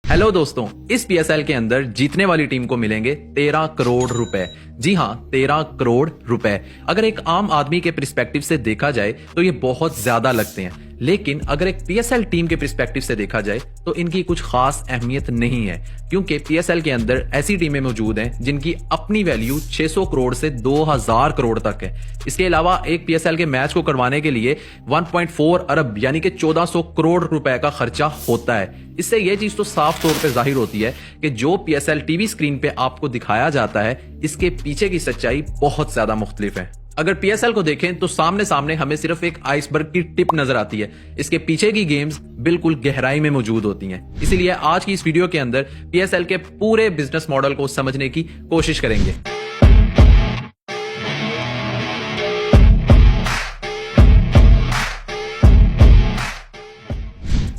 Hello दोस्तों, इस PSL के अंदर जीतने वाली टीम को मिलेंगे 13 करोड़ रुपए। जी हां, 13 करोड़ रुपए। अगर एक आम आदमी के पर्सपेक्टिव से देखा जाए तो ये बहुत ज्यादा लगते हैं, लेकिन अगर एक पीएसएल टीम के पर्सपेक्टिव से देखा जाए तो इनकी कुछ खास अहमियत नहीं है, क्योंकि पीएसएल के अंदर ऐसी टीमें मौजूद हैं जिनकी अपनी वैल्यू 600 करोड़ से 2000 करोड़ तक है। इसके अलावा एक पीएसएल के मैच को करवाने के लिए 1.4 अरब यानी कि 1400 करोड़ रुपए का खर्चा होता है। इससे यह चीज तो साफ तौर पे जाहिर होती है कि जो पीएसएल टीवी स्क्रीन पे आपको दिखाया जाता है, इसके पीछे की सच्चाई बहुत ज्यादा मुख्तलिफ है। अगर पीएसएल को देखें तो सामने सामने हमें सिर्फ एक आइसबर्ग की टिप नजर आती है, इसके पीछे की गेम्स बिल्कुल गहराई में मौजूद होती हैं। इसीलिए आज की इस वीडियो के अंदर पीएसएल के पूरे बिजनेस मॉडल को समझने की कोशिश करेंगे।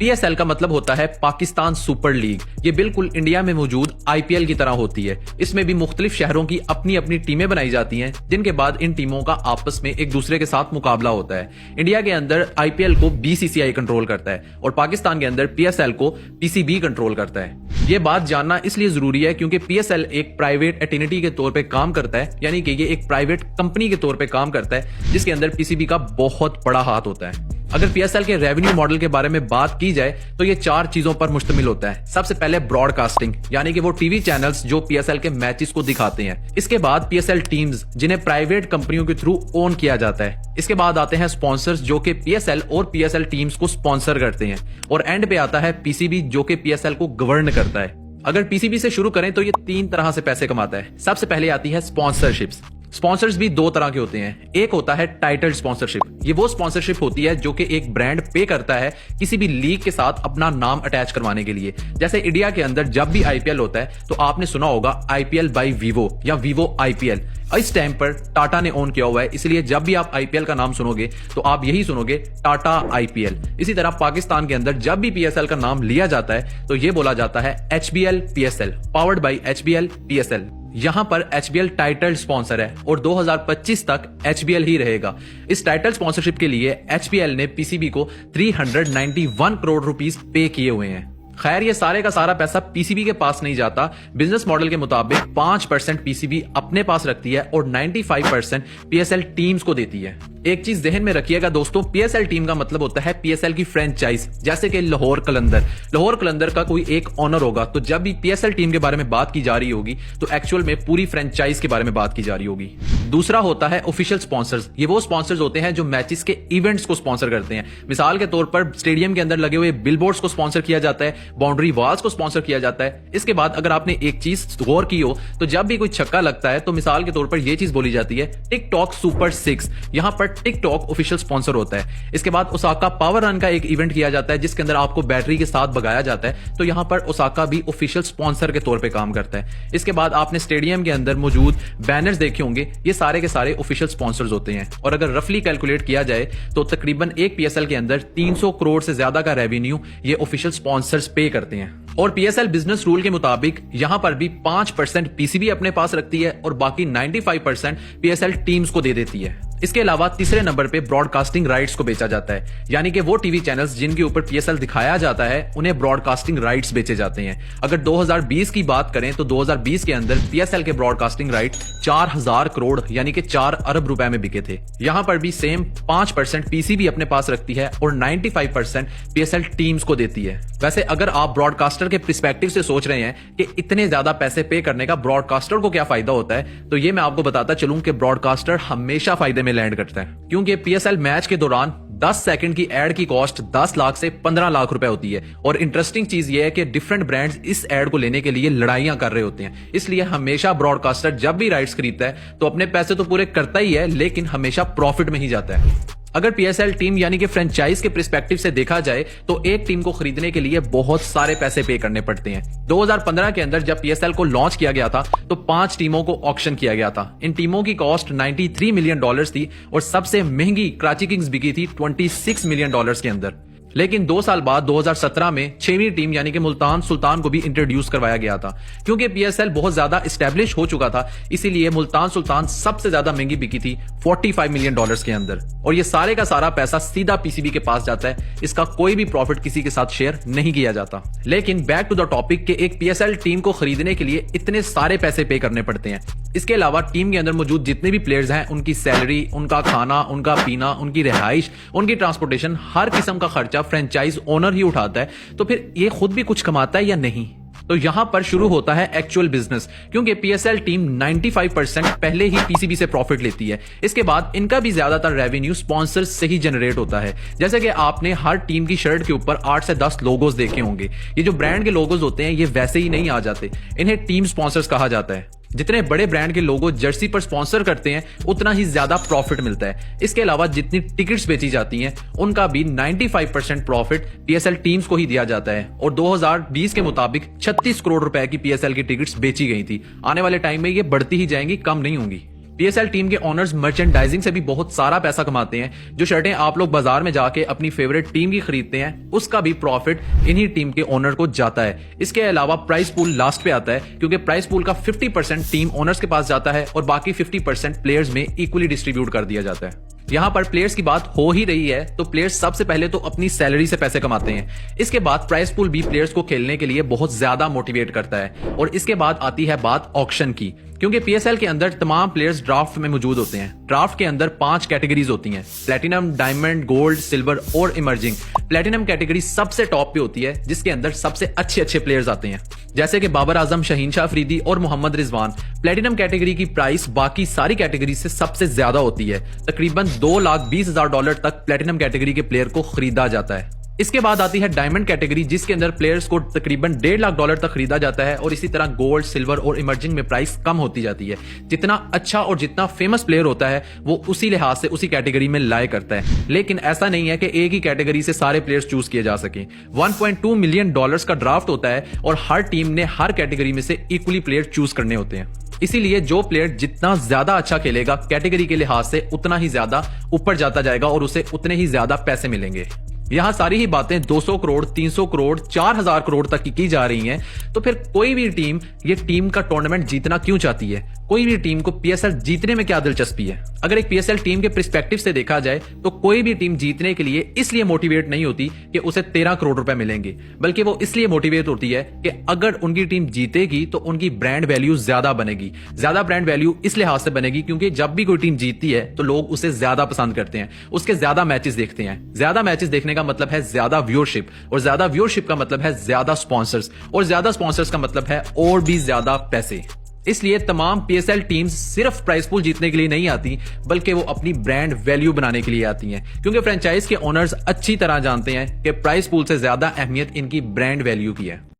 पीएसएल का मतलब होता है पाकिस्तान सुपर लीग। ये बिल्कुल इंडिया में मौजूद आईपीएल की तरह होती है। इसमें भी मुख्तलिफ शहरों की अपनी अपनी टीमें बनाई जाती हैं, जिनके बाद इन टीमों का आपस में एक दूसरे के साथ मुकाबला होता है। इंडिया के अंदर आईपीएल को बीसीसीआई कंट्रोल करता है और पाकिस्तान के अंदर पीएसएल को पीसीबी कंट्रोल करता है। ये बात जानना इसलिए जरूरी है क्योंकि पीएसएल एक प्राइवेट एंटिटी के तौर पर काम करता है, यानी कि ये एक प्राइवेट कंपनी के तौर पर काम करता है, जिसके अंदर पीसीबी का बहुत बड़ा हाथ होता है। अगर पीएसएल के रेवेन्यू मॉडल के बारे में बात की जाए तो ये 4 चीजों पर मुश्तमिल होता है। सबसे पहले ब्रॉडकास्टिंग, यानी कि वो टीवी चैनल्स जो पीएसएल के मैचेस को दिखाते हैं। इसके बाद पीएसएल टीम्स, जिन्हें प्राइवेट कंपनियों के थ्रू ओन किया जाता है। इसके बाद आते हैं स्पॉन्सर्स, जो कि पीएसएल और पीएसएल टीम्स को स्पॉन्सर करते हैं। और एंड पे आता है पीसीबी, जो कि पीएसएल को गवर्न करता है। अगर पीसीबी से शुरू करें तो ये 3 तरह से पैसे कमाता है। सबसे पहले आती है स्पॉन्सरशिप्स। स्पॉन्सर्स भी 2 तरह के होते हैं। एक होता है टाइटल स्पॉन्सरशिप। ये वो स्पॉन्सरशिप होती है जो कि एक ब्रांड पे करता है किसी भी लीग के साथ अपना नाम अटैच करवाने के लिए। जैसे इंडिया के अंदर जब भी आईपीएल होता है तो आपने सुना होगा आईपीएल बाय वीवो या वीवो आईपीएल। इस टाइम पर टाटा ने ओन किया हुआ है, इसलिए जब भी आप आईपीएल का नाम सुनोगे तो आप यही सुनोगे, टाटा आईपीएल। इसी तरह पाकिस्तान के अंदर जब भी पीएसएल का नाम लिया जाता है तो यह बोला जाता है HBL PSL, powered by HBL PSL. यहां पर एचबीएल टाइटल स्पॉन्सर है और 2025 तक एचबीएल ही रहेगा। इस टाइटल स्पॉन्सरशिप के लिए एचबीएल ने पीसीबी को 391 करोड़ रुपीस पे किए हुए हैं। खैर, ये सारे का सारा पैसा पीसीबी के पास नहीं जाता। बिजनेस मॉडल के मुताबिक 5% पीसीबी अपने पास रखती है और 95% पीएसएल टीम्स को देती है। एक चीज जहन में रखिएगा दोस्तों, पीएसएल टीम का मतलब होता है पीएसएल की फ्रेंचाइज, जैसे कि लाहौर कलंदर। लाहौर कलंदर का कोई एक ऑनर होगा, तो जब भी पीएसएल टीम के बारे में बात की जा रही होगी तो एक्चुअल में पूरी फ्रेंचाइज के बारे में बात की जा रही होगी। दूसरा होता है ऑफिशियल स्पॉन्सर्स। ये वो स्पॉन्सर्स होते हैं जो मैचेस के इवेंट्स को स्पॉन्सर करते हैं। मिसाल के तौर पर स्टेडियम के अंदर लगे हुए बिलबोर्ड्स को स्पॉन्सर किया जाता है, बाउंड्री वॉल्स को स्पॉन्सर किया जाता है। इसके बाद अगर आपने एक चीज गौर की हो तो जब भी कोई छक्का लगता है तो मिसाल के तौर पर यह चीज बोली जाती है टिकटॉक सुपर 6। यहां पर टिकटॉक ऑफिशियल स्पॉन्सर होता है। इसके बाद ओसाका पावर रन का एक इवेंट किया जाता है जिसके अंदर आपको बैटरी के साथ भगाया जाता है, तो यहां पर ओसाका भी ऑफिशियल स्पॉन्सर के तौर पे काम करता है। इसके बाद आपने स्टेडियम के अंदर मौजूद बैनर्स देखे होंगे, ये सारे के सारे ऑफिशियल स्पॉन्सर्स होते हैं। और अगर रफली कैलकुलेट किया जाए तो तकरीबन एक पीएसएल के अंदर 300 करोड़ से ज्यादा का रेवेन्यू ये ऑफिशियल स्पॉन्सर्स पे करते हैं। और पीएसएल बिजनेस रूल के मुताबिक यहां पर भी 5% पीसीबी अपने पास रखती है और बाकी 95% पीएसएल टीम्स को दे देती है। इसके अलावा तीसरे नंबर पे ब्रॉडकास्टिंग राइट्स को बेचा जाता है, यानी कि वो टीवी चैनल्स जिनके ऊपर पीएसएल दिखाया जाता है उन्हें ब्रॉडकास्टिंग राइट्स बेचे जाते हैं। अगर 2020 की बात करें तो 2020 के अंदर पीएसएल के ब्रॉडकास्टिंग राइट 4000 करोड़ यानी कि 4 अरब रुपए में बिके थे। यहां पर भी सेम 5% पीसीबी अपने पास रखती है और 95% पीएसएल टीम्स को देती है। वैसे अगर आप ब्रॉडकास्टर के पर्सपेक्टिव से सोच रहे हैं कि इतने ज्यादा पैसे पे करने का ब्रॉडकास्टर को क्या फायदा होता है, तो ये मैं आपको बताता चलूं कि ब्रॉडकास्टर हमेशा फायदे में लैंड करता है, क्योंकि पीएसएल मैच के दौरान 10 सेकंड की एड की कॉस्ट 10 लाख से 15 लाख रुपए होती है। और इंटरेस्टिंग चीज यह है कि डिफरेंट ब्रांड्स इस एड को लेने के लिए लड़ाइयां कर रहे होते हैं। इसलिए हमेशा ब्रॉडकास्टर जब भी राइट्स खरीदता है तो अपने पैसे तो पूरे करता ही है, लेकिन हमेशा प्रॉफिट में ही जाता है। अगर पीएसएल टीम यानी कि फ्रेंचाइज के पर्सपेक्टिव से देखा जाए तो एक टीम को खरीदने के लिए बहुत सारे पैसे पे करने पड़ते हैं। 2015 के अंदर जब पीएसएल को लॉन्च किया गया था तो 5 टीमों को ऑक्शन किया गया था। इन टीमों की कॉस्ट $93 मिलियन थी और सबसे महंगी कराची किंग्स बिकी थी $26 मिलियन के अंदर। लेकिन 2 साल बाद 2017 में 6वीं टीम यानी कि मुल्तान सुल्तान को भी इंट्रोड्यूस करवाया गया था। क्योंकि पीएसएल बहुत ज्यादा स्टैब्लिश हो चुका था, इसीलिए मुल्तान सुल्तान सबसे ज्यादा महंगी बिकी थी $45 मिलियन के अंदर। और ये सारे का सारा पैसा सीधा पीसीबी के पास जाता है, इसका कोई भी प्रॉफिट किसी के साथ शेयर नहीं किया जाता। लेकिन बैक टू द टॉपिक के एक पीएसएल टीम को खरीदने के लिए इतने सारे पैसे पे करने पड़ते हैं। इसके अलावा टीम के अंदर मौजूद जितने भी प्लेयर्स हैं, उनकी सैलरी, उनका खाना, उनका पीना, उनकी रिहाइश, उनकी ट्रांसपोर्टेशन, हर किस्म का खर्चा फ्रेंचाइज ओनर ही उठाता है। तो फिर ये खुद भी कुछ कमाता है या नहीं? तो यहां पर शुरू होता है एक्चुअल बिजनेस, क्योंकि पीएसएल टीम 95% पहले ही पीसीबी से प्रॉफिट लेती है। इसके बाद इनका भी ज्यादातर रेवेन्यू स्पॉन्सर्स से ही जनरेट होता है। जैसे कि आपने हर टीम की शर्ट के ऊपर 8 से 10 लोगोस देखे होंगे। ये जो ब्रांड के लोगोस होते हैं, ये वैसे ही नहीं आ जाते, इन्हें टीम स्पॉन्सर्स कहा जाता है। जितने बड़े ब्रांड के लोगो जर्सी पर स्पॉन्सर करते हैं, उतना ही ज्यादा प्रॉफिट मिलता है। इसके अलावा जितनी टिकट्स बेची जाती हैं, उनका भी 95% प्रॉफिट पीएसएल टीम्स को ही दिया जाता है। और 2020 के मुताबिक 36 करोड़ रुपए की पीएसएल की टिकट्स बेची गई थी। आने वाले टाइम में ये बढ़ती ही जाएंगी, कम नहीं होंगी। पीएसएल टीम के ओनर्स मर्चेंडाइजिंग से भी बहुत सारा पैसा कमाते हैं। जो शर्टें आप लोग बाजार में जाके अपनी फेवरेट टीम की खरीदते हैं, उसका भी प्रॉफिट इन्हीं टीम के ओनर को जाता है। इसके अलावा प्राइस पूल लास्ट पे आता है, क्योंकि प्राइस पूल का 50% टीम ओनर्स के पास जाता है और बाकी 50% प्लेयर्स में इक्वली डिस्ट्रीब्यूट कर दिया जाता है। यहां पर प्लेयर्स की बात हो ही रही है, तो प्लेयर्स सबसे पहले तो अपनी सैलरी से पैसे कमाते हैं। इसके बाद प्राइस पूल भी प्लेयर्स को खेलने के लिए बहुत ज्यादा मोटिवेट करता है। और इसके बाद आती है बात ऑक्शन की, क्योंकि पीएसएल के अंदर तमाम प्लेयर्स ड्राफ्ट में मौजूद होते हैं। ड्राफ्ट के अंदर 5 कैटेगरीज होती हैं: प्लेटिनम, डायमंड, गोल्ड, सिल्वर और इमर्जिंग। प्लेटिनम कैटेगरी सबसे टॉप पे होती है, जिसके अंदर सबसे अच्छे प्लेयर्स आते हैं, जैसे कि बाबर आजम, शहीन शाह अफरीदी और मोहम्मद रिजवान। प्लेटिनम कैटेगरी की प्राइस बाकी सारी कैटेगरी से सबसे ज्यादा होती है। तकरीबन $2,20,000 तक प्लेटिनम कैटेगरी के प्लेयर को खरीदा जाता है। इसके बाद आती है डायमंड कैटेगरी, जिसके अंदर प्लेयर्स को तकरीबन $1.5 लाख तक खरीदा जाता है। और इसी तरह गोल्ड, सिल्वर और इमर्जिंग में प्राइस कम होती जाती है। जितना अच्छा और जितना फेमस प्लेयर होता है, वो उसी लिहाज से उसी कैटेगरी में लाए करता है। लेकिन ऐसा नहीं है कि एक ही कैटेगरी से सारे प्लेयर्स चूज किए जा सके। $1.2 मिलियन का ड्राफ्ट होता है और हर टीम ने हर कैटेगरी में से इक्वली प्लेयर चूज करने होते हैं। इसीलिए जो प्लेयर जितना ज्यादा अच्छा खेलेगा कैटेगरी के लिहाज से, उतना ही ज्यादा ऊपर जाता जाएगा और उसे उतने ही ज्यादा पैसे मिलेंगे। यहां सारी ही बातें 200 करोड़, 300 करोड़, 4000 करोड़ तक की जा रही हैं। तो फिर कोई भी टीम ये टीम का टूर्नामेंट जीतना क्यों चाहती है? कोई भी टीम को पीएसएल जीतने में क्या दिलचस्पी है? अगर एक पीएसएल टीम के पर्सपेक्टिव से देखा जाए, तो कोई भी टीम जीतने के लिए इसलिए मोटिवेट नहीं होती कि उसे 13 करोड़ रुपए मिलेंगे, बल्कि वो इसलिए मोटिवेट होती है कि अगर उनकी टीम जीतेगी तो उनकी ब्रांड वैल्यू ज्यादा बनेगी। ज्यादा ब्रांड वैल्यू इस लिहाज से बनेगी क्योंकि जब भी कोई टीम जीतती है तो लोग उसे ज्यादा पसंद करते हैं, उसके ज्यादा मैचेस देखते हैं। ज्यादा मैचेस देखने का मतलब है ज्यादा व्यूअरशिप, और ज्यादा व्यूअरशिप का मतलब है ज्यादा स्पॉन्सर्स, और ज्यादा स्पॉन्सर्स का मतलब है और भी ज्यादा पैसे। इसलिए तमाम पीएसएल टीम्स सिर्फ प्राइस पूल जीतने के लिए नहीं आती, बल्कि वो अपनी ब्रांड वैल्यू बनाने के लिए आती हैं, क्योंकि फ्रेंचाइज के ओनर्स अच्छी तरह जानते हैं कि प्राइस पूल से ज्यादा अहमियत इनकी ब्रांड वैल्यू की है।